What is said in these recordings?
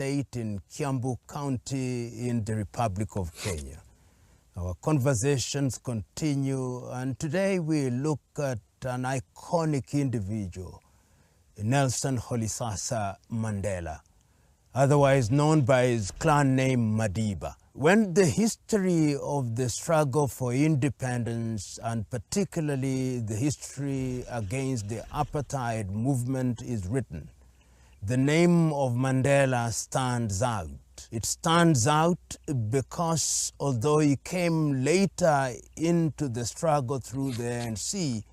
State in Kiambu County in the Republic of Kenya. Our conversations continue, and today we look at an iconic individual, Nelson Rolihlahla Mandela, otherwise known by his clan name Madiba. When the history of the struggle for independence, and particularly the history against the apartheid movement, is written, the name of Mandela stands out. It stands out because although he came later into the struggle through the ANC,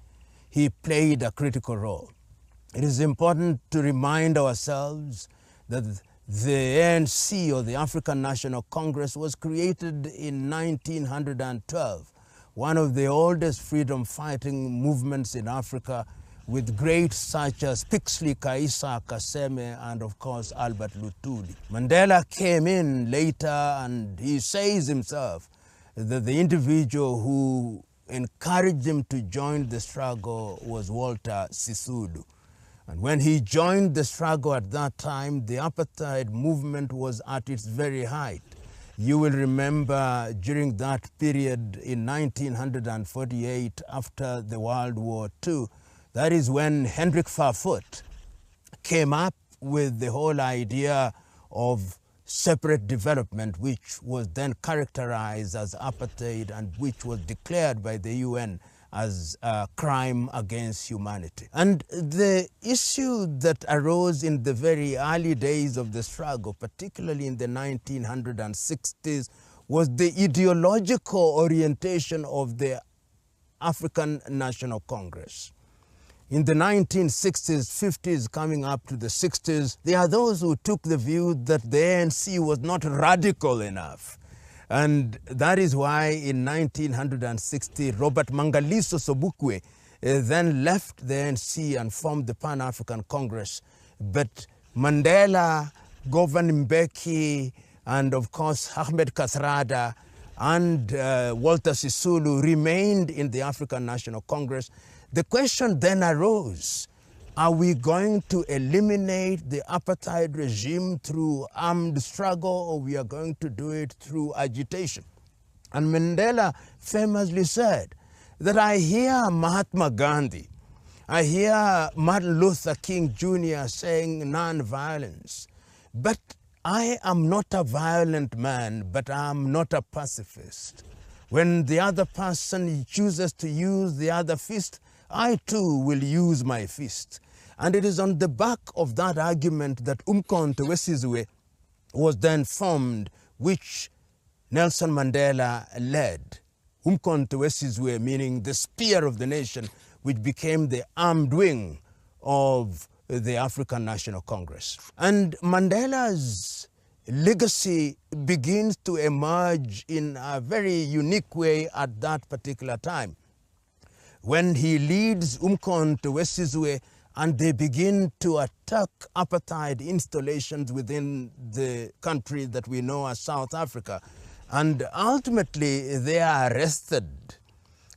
he played a critical role. It is important to remind ourselves that the ANC, or the African National Congress, was created in 1912, one of the oldest freedom-fighting movements in Africa, with greats such as Pixley Kaisa Kaseme and, of course, Albert Lutuli. Mandela came in later, and he says himself that the individual who encouraged him to join the struggle was Walter Sisulu. And when he joined the struggle at that time, the apartheid movement was at its very height. You will remember during that period in 1948, after the World War II, that is when Hendrik Verwoerd came up with the whole idea of separate development, which was then characterized as apartheid and which was declared by the UN as a crime against humanity. And the issue that arose in the very early days of the struggle, particularly in the 1960s, was the ideological orientation of the African National Congress. In the 1960s, 50s, coming up to the 60s, there are those who took the view that the ANC was not radical enough. And that is why in 1960, Robert Mangaliso Sobukwe then left the ANC and formed the Pan-African Congress. But Mandela, Govan Mbeki, and of course Ahmed Kathrada and Walter Sisulu remained in the African National Congress. The question then arose, are we going to eliminate the apartheid regime through armed struggle, or we are going to do it through agitation? And Mandela famously said that I hear Mahatma Gandhi, I hear Martin Luther King Jr. saying non-violence, but I am not a violent man, but I am not a pacifist. When the other person chooses to use the other fist, I too will use my fist. And it is on the back of that argument that Umkhonto weSizwe was then formed, which Nelson Mandela led. Umkhonto weSizwe meaning the spear of the nation, which became the armed wing of the African National Congress. And Mandela's legacy begins to emerge in a very unique way at that particular time, when he leads Umkhonto weSizwe and they begin to attack apartheid installations within the country that we know as South Africa. And ultimately, they are arrested.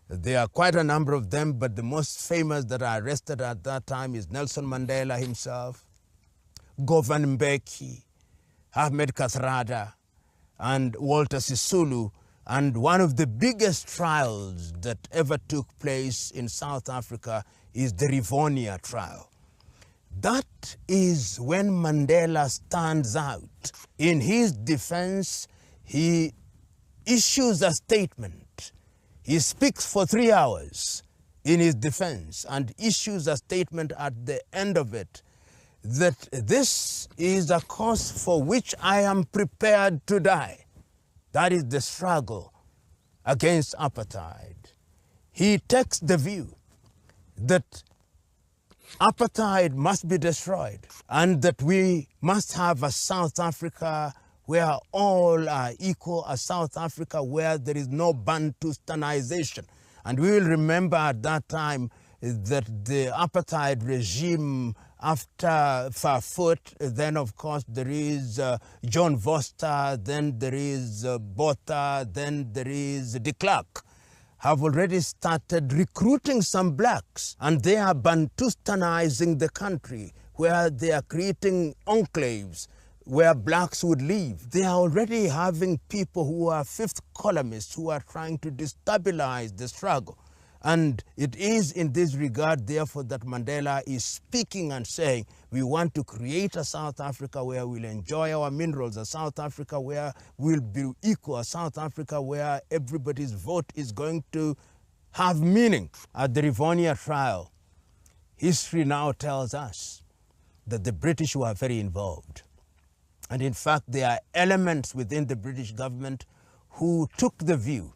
There are quite a number of them, but the most famous that are arrested at that time is Nelson Mandela himself, Govan Mbeki, Ahmed Kathrada, and Walter Sisulu. And one of the biggest trials that ever took place in South Africa is the Rivonia trial. That is when Mandela stands out. In his defense, he issues a statement. He speaks for 3 hours in his defense and issues a statement at the end of it that this is a cause for which I am prepared to die. That is the struggle against apartheid. He takes the view that apartheid must be destroyed and that we must have a South Africa where all are equal, a South Africa where there is no Bantustanization. And we will remember at that time that the apartheid regime after Verwoerd, then of course there is John Vorster, then there is Botha, then there is de Klerk, have already started recruiting some blacks, and they are Bantustanizing the country, where they are creating enclaves where blacks would live. They are already having people who are fifth columnists who are trying to destabilize the struggle. And it is in this regard, therefore, that Mandela is speaking and saying, we want to create a South Africa where we'll enjoy our minerals, a South Africa where we'll be equal, a South Africa where everybody's vote is going to have meaning. At the Rivonia trial, history now tells us that the British were very involved. And in fact, there are elements within the British government who took the view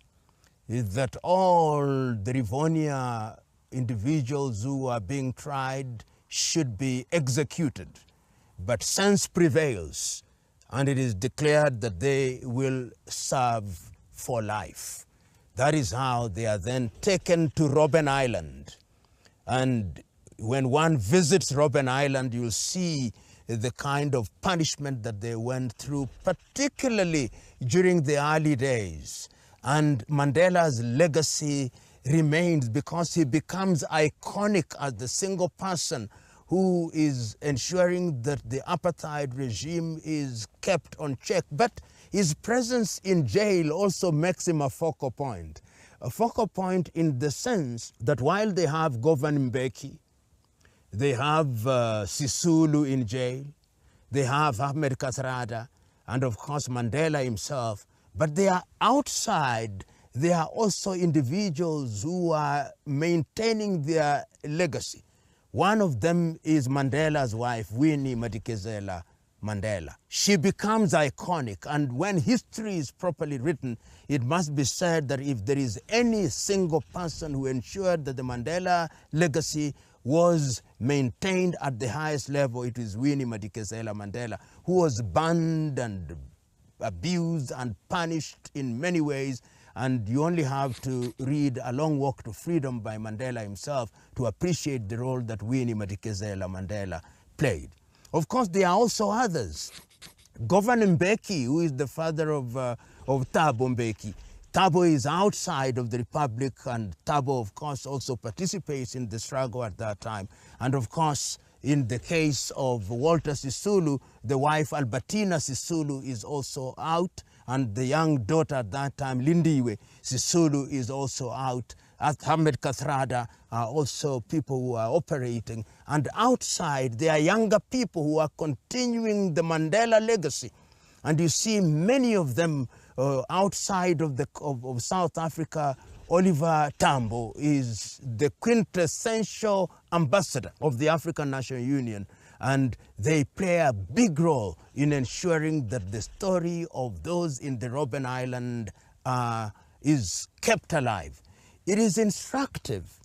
that all the Rivonia individuals who are being tried should be executed. But sense prevails, and it is declared that they will serve for life. That is how they are then taken to Robben Island. And when one visits Robben Island, you'll see the kind of punishment that they went through, particularly during the early days. And Mandela's legacy remains because he becomes iconic as the single person who is ensuring that the apartheid regime is kept on check. But his presence in jail also makes him a focal point. A focal point in the sense that while they have Governor Mbeki, they have Sisulu in jail, they have Ahmed Kathrada, and of course Mandela himself, but they are outside. There are also individuals who are maintaining their legacy. One of them is Mandela's wife, Winnie Madikizela Mandela. She becomes iconic, and when history is properly written, it must be said that if there is any single person who ensured that the Mandela legacy was maintained at the highest level, it is Winnie Madikizela Mandela, who was banned and abused and punished in many ways. And you only have to read A Long Walk to Freedom by Mandela himself to appreciate the role that Winnie Madikizela Mandela played. Of course, there are also others. Governor Mbeki, who is the father of Thabo Mbeki. Thabo is outside of the Republic, and Thabo, of course, also participates in the struggle at that time. And of course, in the case of Walter Sisulu, the wife Albertina Sisulu is also out, and the young daughter at that time, Lindiwe Sisulu, is also out. At Ahmed Kathrada are also people who are operating. And outside, there are younger people who are continuing the Mandela legacy. And you see many of them outside of South Africa. Oliver Tambo is the quintessential ambassador of the African National Union, and they play a big role in ensuring that the story of those in the Robben Island is kept alive. It is instructive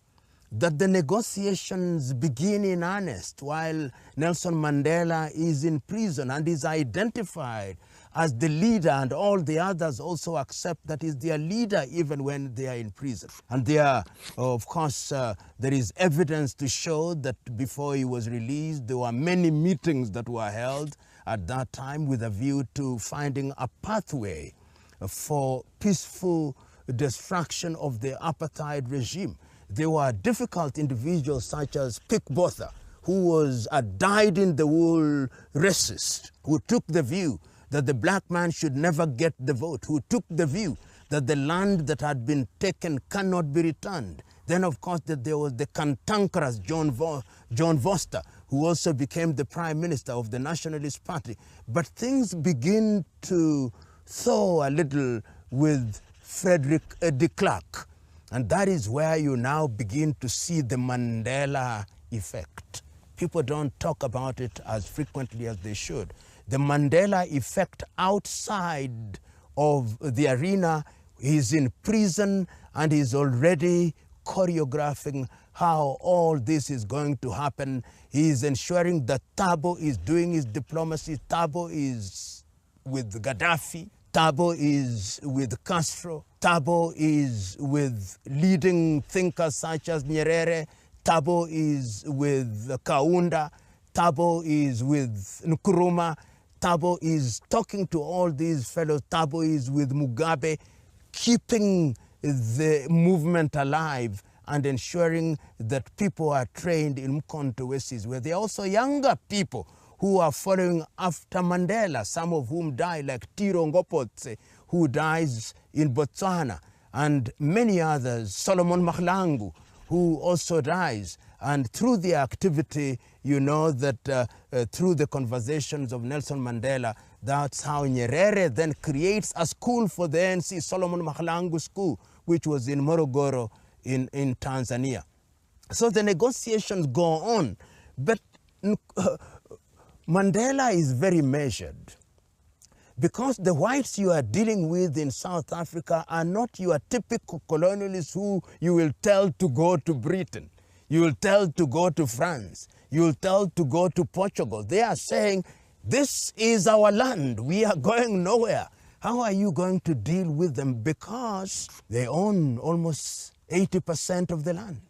that the negotiations begin in earnest while Nelson Mandela is in prison and is identified as the leader, and all the others also accept that he's their leader even when they are in prison. And there, of course, there is evidence to show that before he was released, there were many meetings that were held at that time with a view to finding a pathway for peaceful destruction of the apartheid regime. There were difficult individuals such as Pick Botha, who was a dyed-in-the-wool racist, who took the view that the black man should never get the vote, who took the view that the land that had been taken cannot be returned. Then, of course, that there was the cantankerous John Vorster, who also became the Prime Minister of the Nationalist Party. But things begin to thaw a little with Frederick de Klerk. And that is where you now begin to see the Mandela effect. People don't talk about it as frequently as they should. The Mandela effect outside of the arena, he's in prison and he's already choreographing how all this is going to happen. He's ensuring that Thabo is doing his diplomacy. Thabo is with Gaddafi. Thabo is with Castro. Thabo is with leading thinkers such as Nyerere. Thabo is with Kaunda. Thabo is with Nkrumah. Thabo is talking to all these fellows. Thabo is with Mugabe, keeping the movement alive and ensuring that people are trained in Mkonto Wesis, where there are also younger people who are following after Mandela, some of whom die, like Tiro Ngopotse, who dies in Botswana, and many others, Solomon Mahlangu, who also dies. And through the activity, you know that through the conversations of Nelson Mandela, that's how Nyerere then creates a school for the ANC, Solomon Mahlangu School, which was in Morogoro in Tanzania. So the negotiations go on, but Mandela is very measured, because the whites you are dealing with in South Africa are not your typical colonialists who you will tell to go to Britain, you will tell to go to France, you will tell to go to Portugal. They are saying, this is our land, we are going nowhere. How are you going to deal with them? Because they own almost 80% of the land.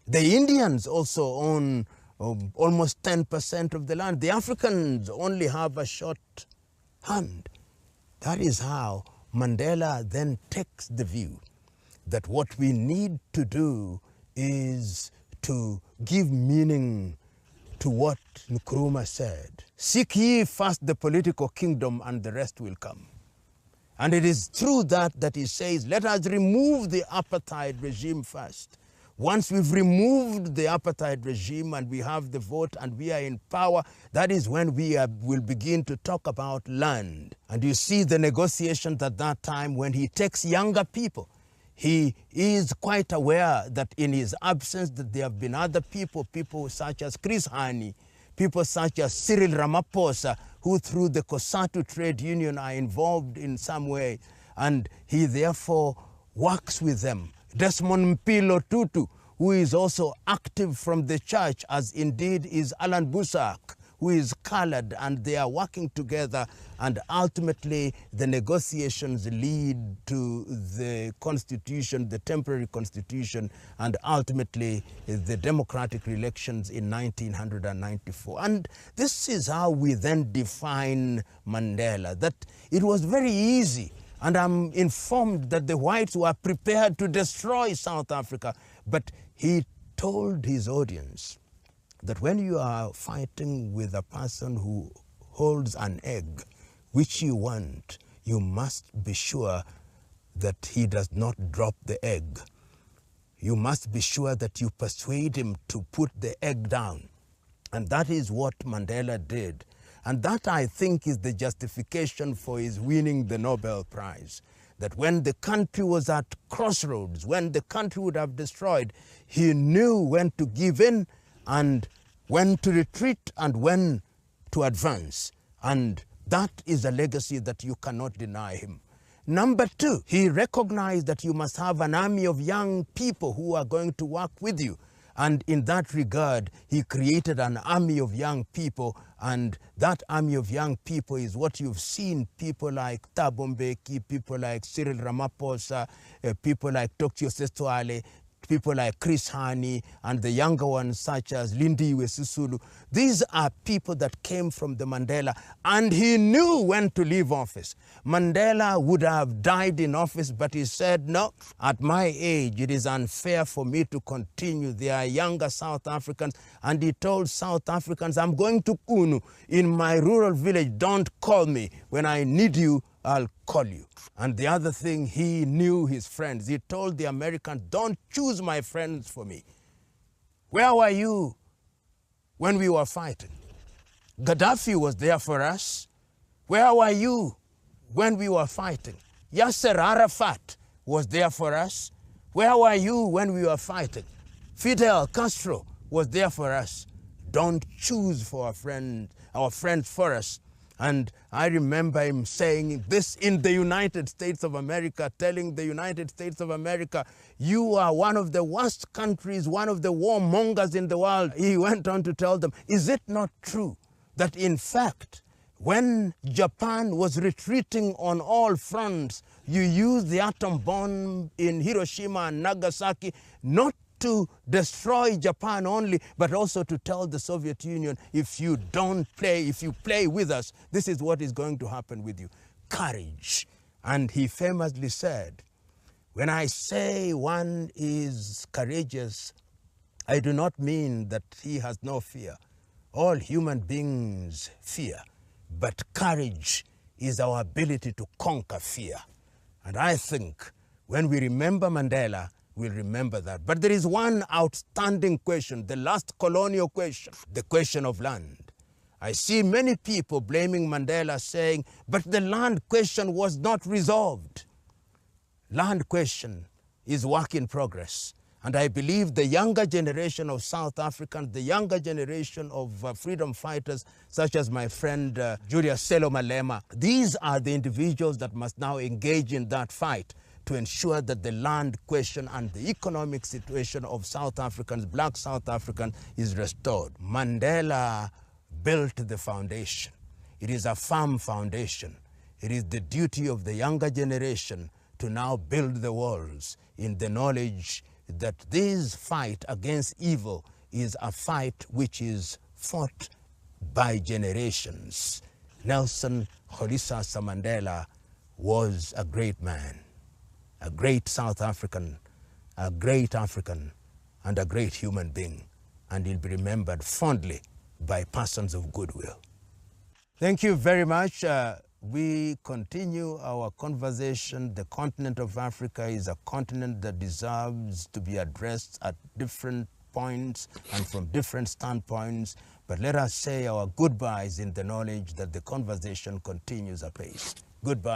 The Indians also own almost 10% of the land. The Africans only have a short hand. That is how Mandela then takes the view that what we need to do is to give meaning to what Nkrumah said. Seek ye first the political kingdom and the rest will come. And it is through that he says, let us remove the apartheid regime first. Once we've removed the apartheid regime and we have the vote and we are in power, that is when we will begin to talk about land. And you see the negotiations at that time when he takes younger people. He is quite aware that in his absence that there have been other people such as Chris Hani, people such as Cyril Ramaphosa, who through the COSATU trade union are involved in some way, and he therefore works with them. Desmond P.L.O. Tutu, who is also active from the church, as indeed is Alan Busak, who is colored, and they are working together, and ultimately the negotiations lead to the constitution, the temporary constitution, and ultimately the democratic elections in 1994. And this is how we then define Mandela, that it was very easy. And I'm informed that the whites were prepared to destroy South Africa. But he told his audience that when you are fighting with a person who holds an egg, which you want, you must be sure that he does not drop the egg. You must be sure that you persuade him to put the egg down. And that is what Mandela did. And that, I think, is the justification for his winning the Nobel Prize. That when the country was at crossroads, when the country would have destroyed, he knew when to give in and when to retreat and when to advance. And that is a legacy that you cannot deny him. Number two, he recognized that you must have an army of young people who are going to work with you. And in that regard, he created an army of young people, and that army of young people is what you've seen, people like Thabo Mbeki, people like Cyril Ramaphosa, people like Tokyo Seswale, people like Chris Hani, and the younger ones such as Lindiwe Sisulu. These are people that came from the Mandela, and he knew when to leave office. Mandela would have died in office, but he said, no, at my age, it is unfair for me to continue. There are younger South Africans, and he told South Africans, I'm going to Kunu in my rural village. Don't call me. When I need you, I'll call you. And the other thing, he knew his friends. He told the Americans, don't choose my friends for me. Where were you when we were fighting? Gaddafi was there for us. Where were you when we were fighting? Yasser Arafat was there for us. Where were you when we were fighting? Fidel Castro was there for us. Don't choose for our friends for us. And I remember him saying this in the United States of America, telling the United States of America, you are one of the worst countries, one of the warmongers in the world. He went on to tell them, is it not true that in fact, when Japan was retreating on all fronts, you used the atom bomb in Hiroshima and Nagasaki not to destroy Japan only, but also to tell the Soviet Union, if you play with us, this is what is going to happen with you. Courage. And he famously said, when I say one is courageous, I do not mean that he has no fear. All human beings fear, but courage is our ability to conquer fear. And I think when we remember Mandela, we'll remember that. But there is one outstanding question, the last colonial question, the question of land. I see many people blaming Mandela, saying, but the land question was not resolved. Land question is work in progress. And I believe the younger generation of South Africans, the younger generation of freedom fighters, such as my friend Julius Selo Malema, these are the individuals that must now engage in that fight to ensure that the land question and the economic situation of South Africans, black South Africans, is restored. Mandela built the foundation. It is a firm foundation. It is the duty of the younger generation to now build the walls in the knowledge that this fight against evil is a fight which is fought by generations. Nelson Rolihlahla Mandela was a great man, a great South African, a great African, and a great human being, and he'll be remembered fondly by persons of goodwill. Thank you very much. We continue our conversation. The continent of Africa is a continent that deserves to be addressed at different points and from different standpoints. But let us say our goodbyes in the knowledge that the conversation continues apace. Goodbye.